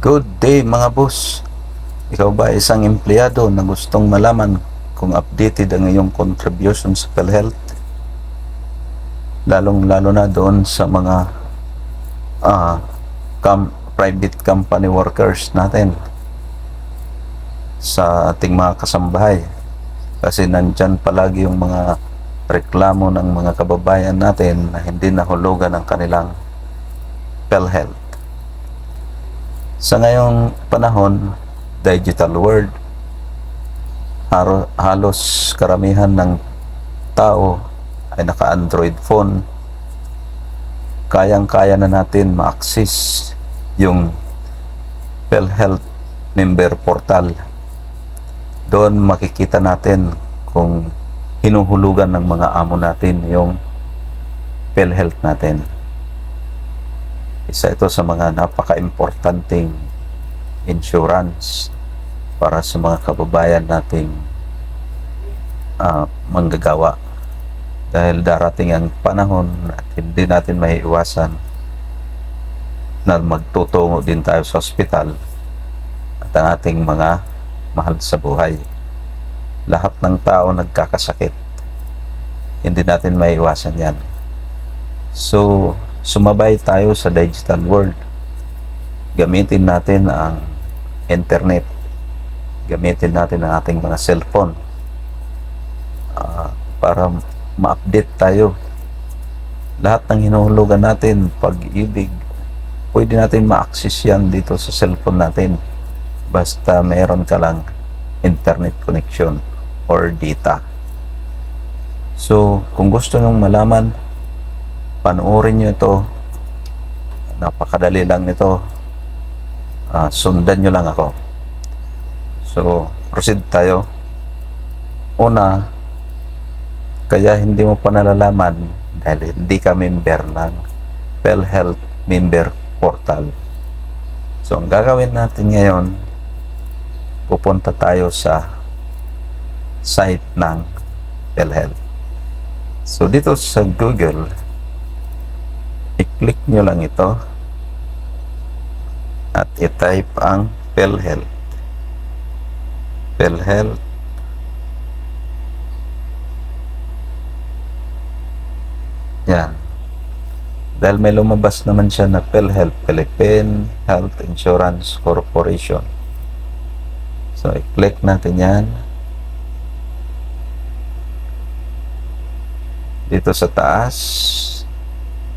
Good day mga boss. Ikaw ba isang empleyado na gustong malaman kung updated ang iyong contribution sa PhilHealth? Lalong-lalo na doon sa mga ah, private company workers natin sa ating mga kasambahay. Kasi nandyan palagi yung mga reklamo ng mga kababayan natin na hindi nahulugan ang kanilang PhilHealth. Sa ngayong panahon, digital world, halos karamihan ng tao ay naka-Android phone. Kayang-kaya na natin ma-access yung PhilHealth member portal. Doon makikita natin kung hinuhulugan ng mga amo natin yung PhilHealth natin. Isa ito sa mga napaka-importanting insurance para sa mga kababayan nating manggagawa. Dahil darating ang panahon at hindi natin maiiwasan na magtutungo din tayo sa ospital at ang ating mga mahal sa buhay. Lahat ng tao nagkakasakit. Hindi natin maiiwasan yan. So, sumabay tayo sa digital world. Gamitin natin ang internet. Gamitin natin ang ating mga cellphone para ma-update tayo. Lahat ng hinuhulugan natin, pag-ibig, pwede natin ma-access yan dito sa cellphone natin. Basta mayroon ka lang internet connection or data. So, kung gusto nyong malaman, panoorin nyo ito. Napakadali lang nito. Sundan nyo lang ako. So, proceed tayo. Una, kaya hindi mo pa nalalaman dahil hindi ka member ng PhilHealth member portal. So, ang gagawin natin ngayon, pupunta tayo sa site ng PhilHealth. So, dito sa Google, i-click nyo lang ito at i-type ang PhilHealth. PhilHealth. Yan. Dahil may lumabas naman siya na PhilHealth, Philippine Health Insurance Corporation. So, i-click natin yan. Dito sa taas,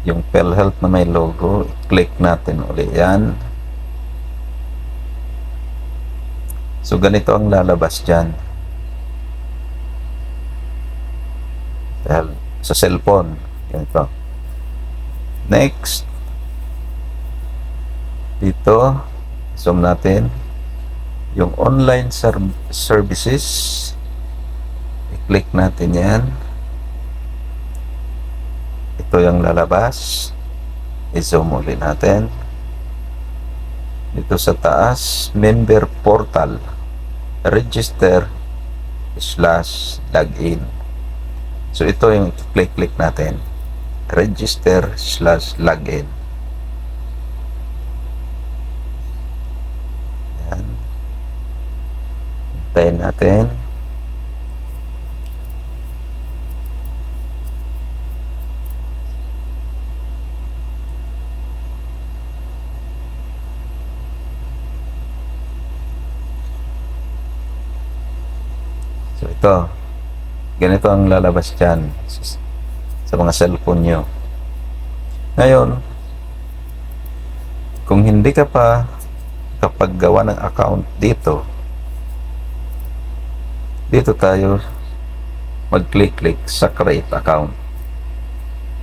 yung PhilHealth na may logo, i-click natin ulit yan. So, ganito ang lalabas dyan. Dahil sa cellphone, ganito. Next, dito, zoom natin, yung online services, i-click natin yan. Ito yung lalabas. I-zoom ulit natin. Dito sa taas, member portal, register/login. So ito yung click natin, register/login. Yan. Hintayin natin. So ito, ganito ang lalabas dyan sa mga cellphone nyo. Ngayon, kung hindi ka pa kapag gawa ng account dito tayo mag-click sa create account.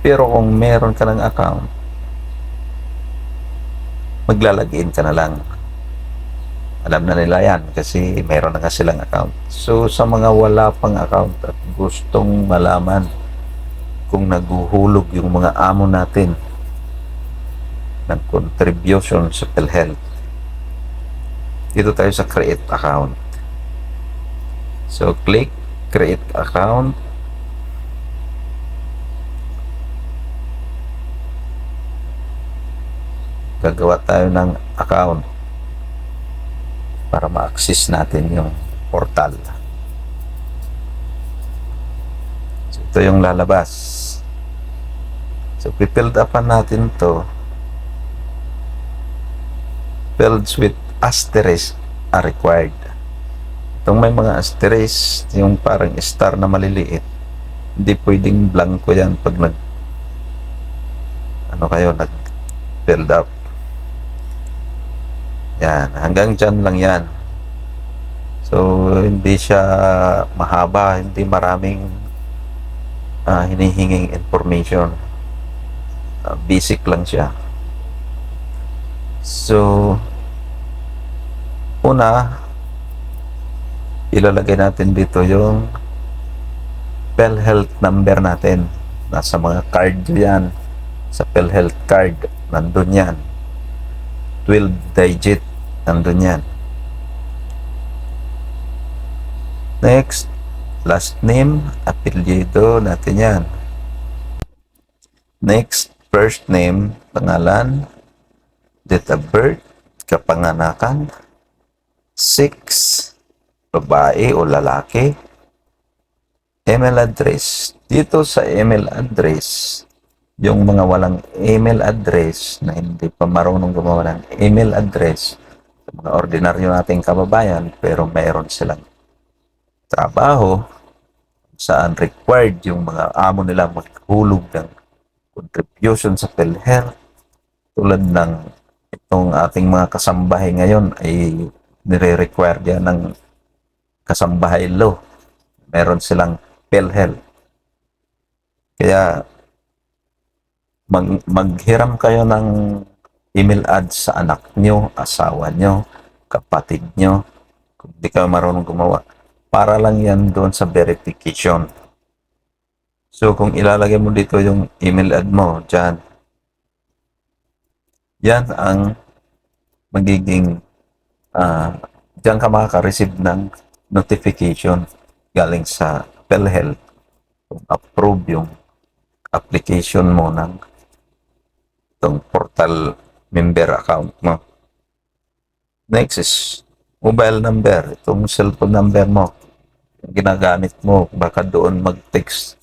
Pero kung meron ka ng account, maglalagin ka na lang. Alam na nila yan kasi mayroon na nga silang account. So, sa mga wala pang account at gustong malaman kung naguhulog yung mga amo natin ng contribution sa PhilHealth, dito tayo sa create account. So, click create account. Gagawa tayo ng account. para ma-access natin yung portal. So, ito yung lalabas. So, pipild upan natin to. Fields with asterisk are required. Itong may mga asterisk, yung parang star na maliliit, hindi pwedeng blanco yan pag nag fill up. Yan, hanggang dyan lang yan. So, hindi siya mahaba, hindi maraming hinihinging information. Basic lang siya. So, una, ilalagay natin dito yung PhilHealth number natin. Nasa mga card yan. Sa PhilHealth card, nandun yan. 12 digit, nandun yan. Next, last name, apelyido natin yan. Next, first name, pangalan, date of birth, kapanganakan, sex, babae o lalaki, email address. Dito sa email address, yung mga walang email address na hindi pa marunong gumawa ng email address, mga ordinaryo nating kababayan, pero mayroon silang trabaho saan required yung mga amo nila maghulog ng contribution sa PhilHealth, tulad ng itong ating mga kasambahay ngayon ay nire-require yan ng kasambahay law. Meron silang PhilHealth. Kaya maghiram kayo ng email ads sa anak nyo, asawa nyo, kapatid nyo, kung di kayo marunong gumawa. Para lang yan doon sa verification. So, kung ilalagay mo dito yung email ad mo, dyan, yan ang magiging, dyan ka makaka-receive ng notification galing sa PhilHealth kung approve yung application mo ng itong portal member account mo. Next is mobile number, itong cellphone number mo, yung ginagamit mo, baka doon mag-text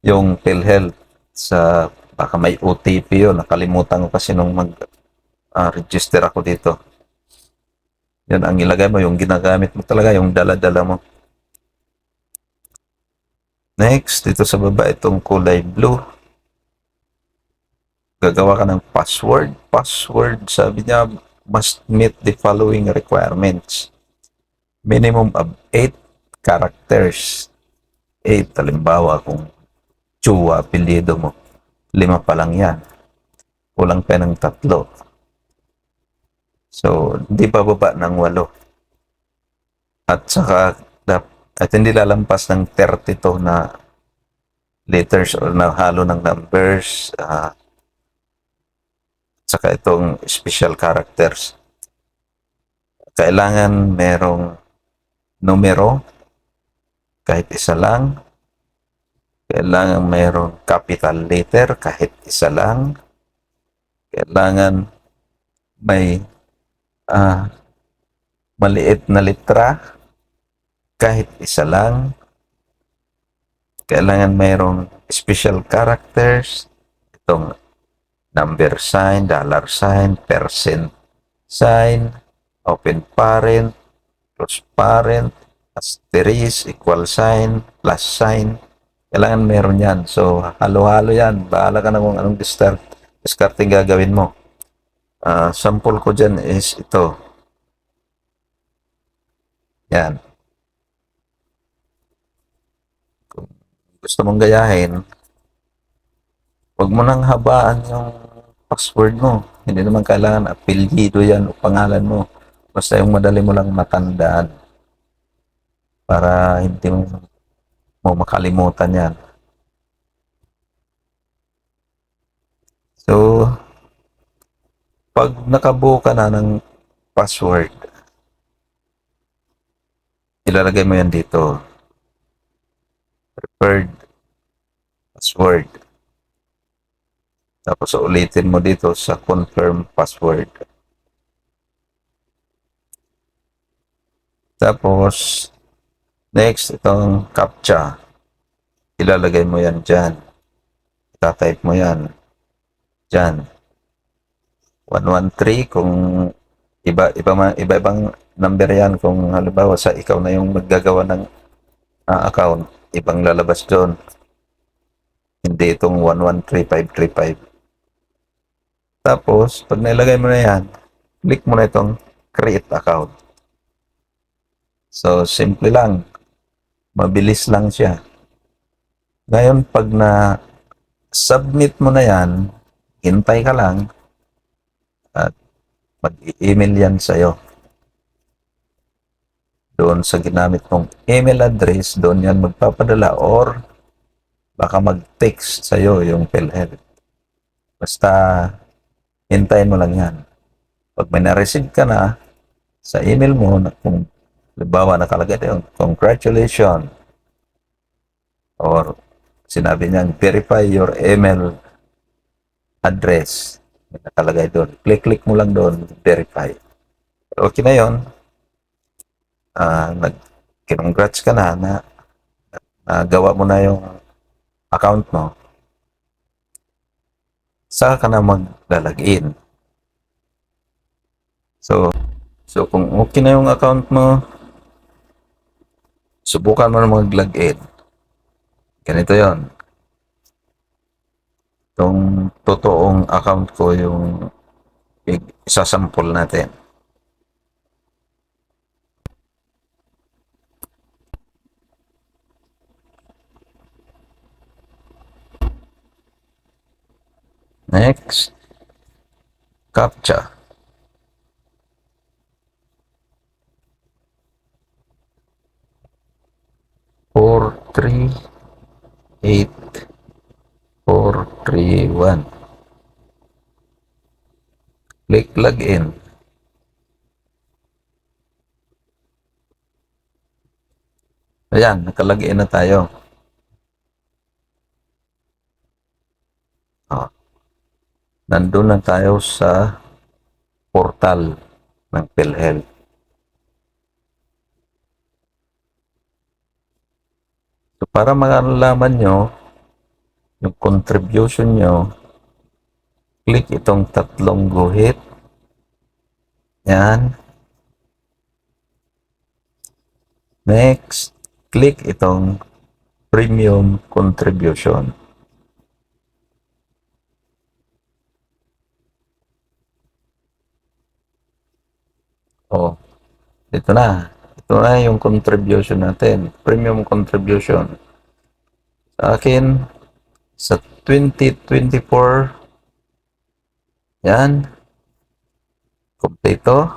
yung PhilHealth sa, baka may OTP yun, nakalimutan ko kasi nung mag-register ako dito. Yan ang ilagay mo, yung ginagamit mo talaga, yung dala-dala mo. Next, dito sa baba, itong kulay blue. Gagawa ka ng password. Password, sabi niya, must meet the following requirements. Minimum of 8 characters. 8, halimbawa kung Chua, apelyido mo, 5 pa lang yan. Kulang pa ng 3. So, hindi pa baba ng 8. At saka, at hindi lalampas ng 32 na letters o na halo ng numbers, saka itong special characters. Kailangan merong numero, kahit isa lang. Kailangan merong capital letter, kahit isa lang. Kailangan may maliit na letra, kahit isa lang. Kailangan mayroong special characters, itong number sign, dollar sign, percent sign, open parent, close parent, asterisk, equal sign, plus sign. Kailangan meron yan. So, halo-halo yan. Bahala ka na kung anong discarding gagawin mo. Sample ko dyan is ito. Yan. Kung gusto mong gayahin, huwag mo nang habaan yung password mo. Hindi naman kailangan apelyido yan o pangalan mo. Basta yung madali mo lang matandaan para hindi mo makalimutan yan. So, pag nakabuo ka na ng password, ilalagay mo yan dito. Preferred password. Tapos ulitin mo dito sa confirm password. Tapos, next, itong CAPTCHA. Ilalagay mo yan dyan. Itatype mo yan dyan. 113 kung iba-ibang number yan. Kung halimbawa sa ikaw na yung maggagawa ng account, ibang lalabas doon. Hindi itong 113535. Tapos, pag nailagay mo na yan, click mo na itong create account. So, simple lang. Mabilis lang siya. Ngayon, pag na-submit mo na yan, hintay ka lang at mag-email yan sa'yo. Doon sa ginamit mong email address, doon yan magpapadala or baka mag-text sa'yo yung PhilHealth. Basta, hintayin mo lang yan. Pag may na-receive ka na sa email mo, kung halimbawa nakalagay yung congratulations or sinabi niyang verify your email address, may nakalagay doon. Click mo lang doon, verify. Okay na yun. Congrats ka na gawa mo na yung account mo. Saka ka na maglalagin. So kung okay na yung account mo, subukan mo na mag-login. Ganito yon. Itong totoong account ko yung isasample natin. Next, CAPTCHA. Four, three, 8431. Click login. Ayan, nakalagin na tayo. Nandun na tayo sa portal ng PhilHealth. So, para malaman nyo yung contribution nyo, click itong tatlong guhit. Yan. Next, click itong premium contribution. Oh, dito na. Ito na yung contribution natin. Premium contribution. Sa akin, sa 2024, yan, kompleto.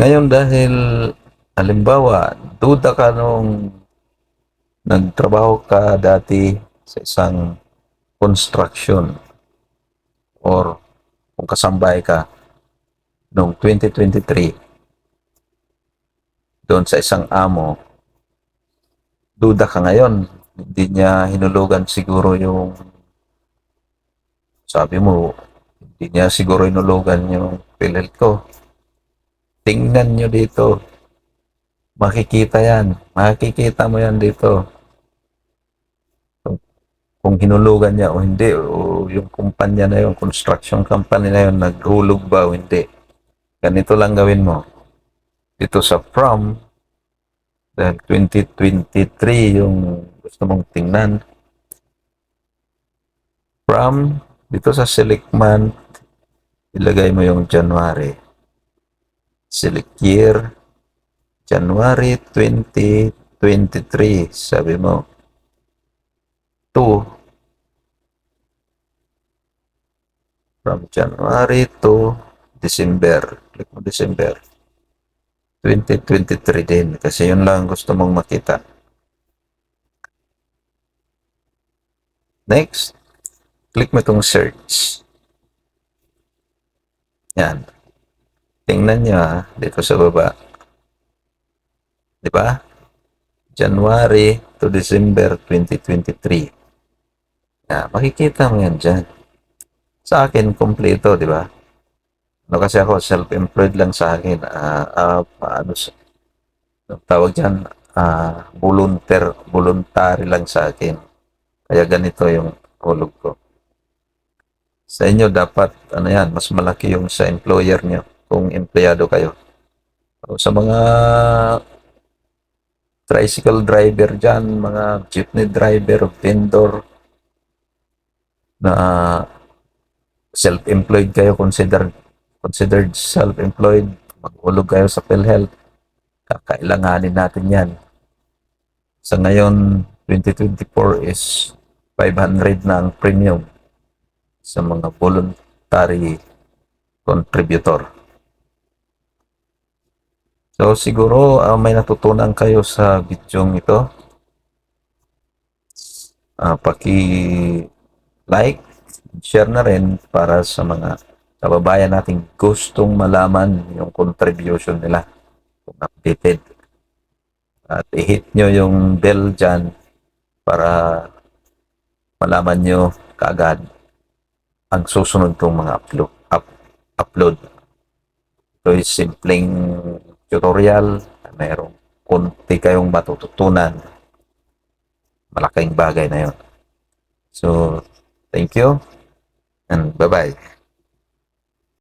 Ngayon dahil, halimbawa, duda ka nung nagtrabaho ka dati sa isang construction or kung kasambay ka noong 2023 doon sa isang amo, duda ka ngayon, hindi niya hinulugan siguro yung, sabi mo, hindi niya siguro hinulugan yung PhilHealth ko. Tingnan nyo dito, makikita mo yan dito. Kung hinulugan niya o hindi, o yung kumpanya na yun, construction company na yun, naghulog ba o hindi. Ganito lang gawin mo. Dito sa from, dahil 2023 yung gusto mong tingnan. From, dito sa select month, ilagay mo yung January. Select year, January 2023, sabi mo. 2, from January to December. Click mo December. 2023 din kasi yun lang gusto mong makita. Next, click mo itong search. Yan. Tingnan nyo dito sa baba. Diba? January to December 2023. Makikita mo yan dyan. Sa akin, kumpleto, di ba? No, kasi ako, self-employed lang sa akin. Paano ang tawag dyan? Voluntary lang sa akin. Kaya ganito yung hulog ko. Sa inyo, dapat, ano yan, mas malaki yung sa employer nyo kung empleyado kayo. O sa mga tricycle driver dyan, mga jeepney driver, vendor, na self-employed kayo, considered self-employed, maghulog kayo sa PhilHealth, kakailanganin natin yan. Sa ngayon, 2024 is 500 na ang premium sa mga voluntary contributor. So siguro may natutunan kayo sa video ito. Paki-like, share na rin para sa mga kababayan nating gustong malaman yung contribution nila kung updated. At i-hit nyo yung bell dyan para malaman nyo kaagad ang susunod kong mga upload. Ito ay simpleng tutorial, mayroong konti kayong matututunan. Malaking bagay na yun. So, thank you and bye-bye.